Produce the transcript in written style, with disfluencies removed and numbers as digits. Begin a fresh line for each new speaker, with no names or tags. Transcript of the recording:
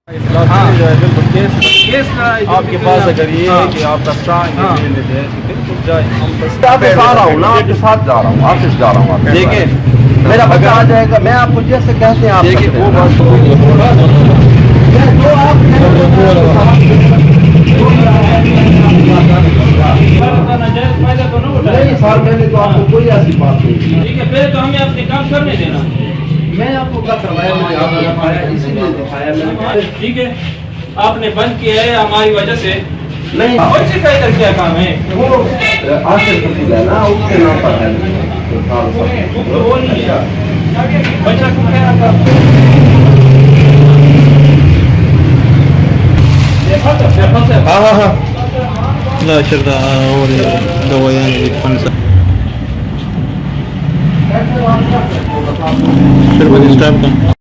जो है बिल्कुल केस आपके पास अगर ये है कि आपका स्ट्रांग लेते हैं तो बिल्कुल जाए। हम बस
ऑफिस आ रहा हूँ ना, आपके साथ जा रहा हूँ, ऑफिस जा रहा हूँ।
देखिए
मेरा बच्चा आ जाएगा, मैं आपको जैसे कहते हैं आप
देखिए
करते
वो
हैं।
बात तो
जो आप नहीं साल मैंने तो आपको कोई ऐसी बात नहीं की।
ठीक है, पहले तो हमें अपने काम करने देना।
मैं आपको क्या करवाया, मैंने आपको दिखाया, इसीलिए दिखाया मैंने।
ठीक है, आपने बंद किया है हमारी वजह से।
नहीं
बच्चे का इधर क्या काम है?
वो आशिफ कपूर है ना, उसके नाम पर है।
तो वो नहीं है बच्चा को क्या था?
हाँ لا شرطة أولي دوايان بالخمسة شربة ستاركم